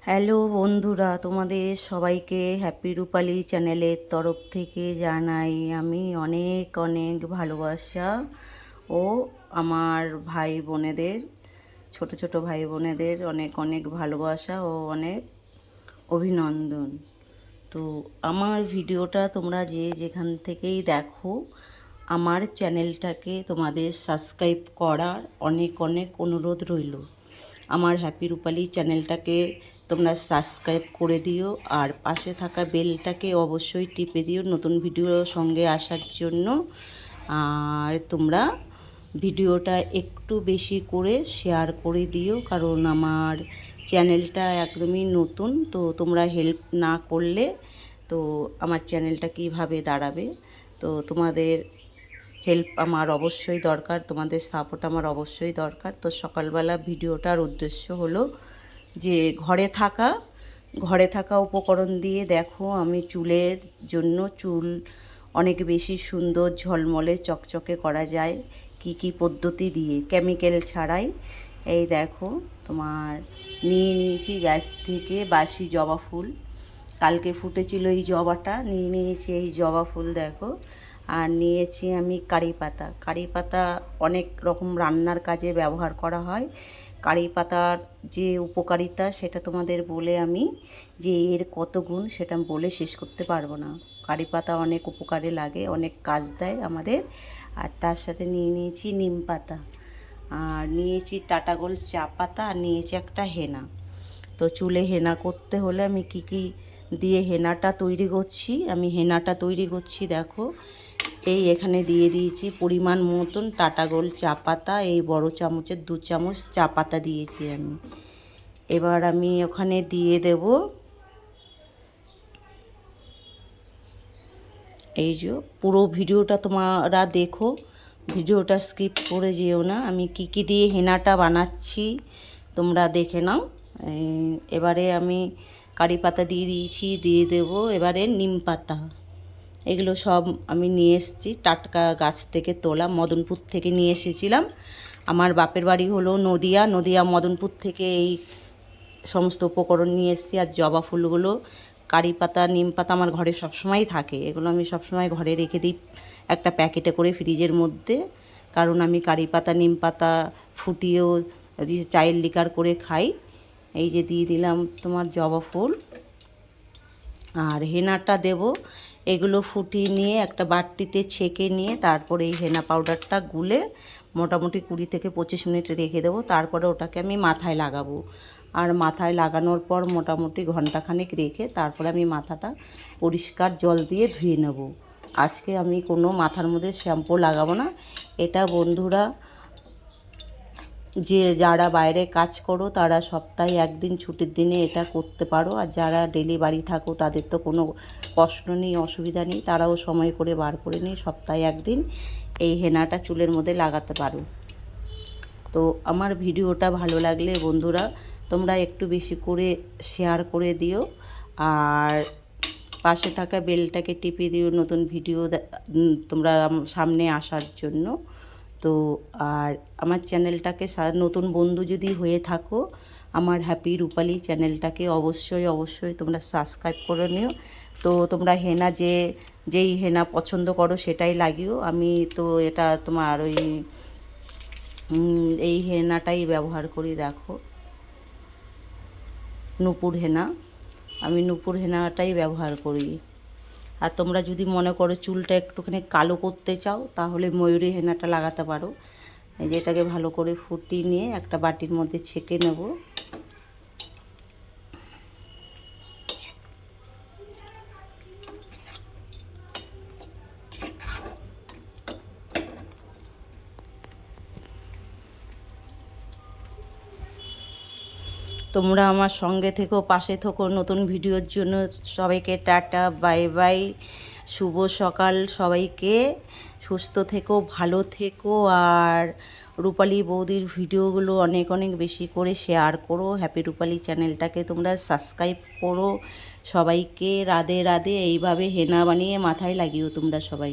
Hello বন্ধুরা, তোমাদের সবাইকে হ্যাপি রূপালী চ্যানেলের তরফ থেকে জানাই আমি অনেক অনেক ভালোবাসা ও আমার ভাই বোনেদের, ছোট ছোট ভাই বোনেদের অনেক অনেক ভালোবাসা ও অনেক অভিনন্দন। তো আমার ভিডিওটা তোমরা যে যেখান থেকেই দেখো, আমার চ্যানেলটাকে তোমাদের সাবস্ক্রাইব করার অনেক অনেক অনুরোধ রইল। আমার হ্যাপি রূপালী চ্যানেলটাকে তোমরা সাবস্ক্রাইব করে দিও, আর পাশে থাকা বেলটাকে অবশ্যই টিপে দিও নতুন ভিডিওর সঙ্গে আসার জন্য। আর তোমরা ভিডিওটা একটু বেশি করে শেয়ার করে দিও, কারণ আমার চ্যানেলটা একদমই নতুন। তো তোমরা হেল্প না করলে তো আমার চ্যানেলটা কীভাবে দাঁড়াবে। তো তোমাদের হেল্প আমার অবশ্যই দরকার, তোমাদের সাপোর্ট আমার অবশ্যই দরকার। তো সকালবেলা ভিডিওটার উদ্দেশ্য হলো যে ঘরে থাকা উপকরণ দিয়ে দেখো আমি চুলের জন্য চুল অনেক বেশি সুন্দর ঝলমলে চকচকে করা যায় কি কি পদ্ধতি দিয়ে, কেমিক্যাল ছাড়াই। এই দেখো তোমার নিয়ে নিয়েছি গাছ থেকে বাসি জবা ফুল, কালকে ফুটেছিল এই জবাটা, নিয়ে নিয়েছি এই জবা ফুল দেখো। আর নিয়েছি আমি কারি পাতা। কারি পাতা অনেক রকম রান্নার কাজে ব্যবহার করা হয়। কারি পাতার যে উপকারিতা সেটা তোমাদের বলে আমি যে এর কত গুণ সেটা বলে শেষ করতে পারবো না। কারি পাতা অনেক উপকারে লাগে, অনেক কাজ দেয় আমাদের। আর তার সাথে নিয়ে নিয়েছি নিম পাতা, আর নিয়েছি টাটা গোল্ড চা পাতা, আর নিয়েছি একটা হেনা। তো চুলে হেনা করতে হলে আমি কি কি দিয়ে হেনাটা তৈরি করছি, আমি হেনাটা তৈরি করছি দেখো। এই এখানে দিয়ে দিয়েছি পরিমাণ মতন টাটা গোল্ড চা পাতা, এই বড় চামচের 2 চামচ চা পাতা দিয়েছি আমি। এবার আমি ওখানে দিয়ে দেব এই যে, পুরো ভিডিওটা তোমরা দেখো, ভিডিওটা স্কিপ করে যেও না। আমি কি কি দিয়ে হেনাটা বানাচ্ছি তোমরা দেখে নাও। এবারে আমি কারি পাতা দিয়ে দিয়েছি, দিয়ে দেব এবারে নিম পাতা। এগুলো সব আমি নিয়ে এসেছি টাটকা গাছ থেকে তোলা, মদনপুর থেকে নিয়ে এসেছিলাম। আমার বাপের বাড়ি হলো নদিয়া মদনপুর থেকে এই সমস্ত উপকরণ নিয়ে এসেছি। আর জবা ফুলগুলো, কারি পাতা, নিম পাতা আমার ঘরে সবসময়ই থাকে, এগুলো আমি সবসময় ঘরে রেখে দিই একটা প্যাকেটে করে ফ্রিজের মধ্যে। কারণ আমি কারি পাতা নিম পাতা ফুটিয়েও চায়ের লিকার করে খাই। এই যে দিয়ে দিলাম তোমার জবা ফুল আর হেনাটা দেব। এগুলো ফুটিয়ে নিয়ে একটা বাটিতে ছেঁকে নিয়ে তারপরে এই হেনা পাউডারটা গুলে মোটামুটি 20 থেকে 25 মিনিট রেখে দেবো। তারপরে ওটাকে আমি মাথায় লাগাবো। আর মাথায় লাগানোর পর মোটামুটি ঘন্টাখানেক রেখে তারপরে আমি মাথাটা পরিষ্কার জল দিয়ে ধুয়ে নেব। আজকে আমি কোনো মাথার মধ্যে শ্যাম্পু লাগাবো না। এটা বন্ধুরা যে যারা বাইরে কাজ করো তারা সপ্তাহে একদিন ছুটির দিনে এটা করতে পারো। আর যারা ডেলি বাড়ি থাকো তাদের তো কোনো কষ্ট নেই, অসুবিধা নেই, তারাও সময় করে বার করে নিয়ে সপ্তাহে একদিন এই হেনাটা চুলের মধ্যে লাগাতে পারো। তো আমার ভিডিওটা ভালো লাগলে বন্ধুরা তোমরা একটু বেশি করে শেয়ার করে দিও, আর পাশে থাকা বেলটাকে টিপে দিও নতুন ভিডিও তোমরা সামনে আসার জন্য। তো আর আমার চ্যানেলটাকে নতুন বন্ধু যদি হয়ে থাকো, আমার হ্যাপি রূপালী চ্যানেলটাকে অবশ্যই তোমরা সাবস্ক্রাইব করে নিও। তো তোমরা হেনা যেই হেনা পছন্দ করো সেটাই লাগিও। আমি তো এটা তোমার ওই এই হেনাটাই ব্যবহার করি দেখো, নূপুর হেনা। আমি নূপুর হেনাটাই ব্যবহার করি। আর তোমরা যদি মনে করো চুলটা একটুখানি কালো করতে চাও তাহলে ময়ূরী হেনাটা লাগাতে পারো। এই যে এটাকে ভালো করে ফুটিয়ে নিয়ে একটা বাটির মধ্যে ছেঁকে নেব। তোমরা আমার সঙ্গে থেকো, পাশে থেকো নতুন ভিডিওর জন্য। সবাইকে টাটা, বাই বাই, শুভ সকাল সবাইকে। সুস্থ থেকো, ভালো থেকো। আর রূপালী বৌদির ভিডিওগুলো অনেক অনেক বেশি করে শেয়ার করো। হ্যাপি রূপালী চ্যানেলটাকে তোমরা সাবস্ক্রাইব করো। সবাইকে রাধে রাধে। এইভাবে হেনা বানিয়ে মাথায় লাগিও তোমরা সবাই।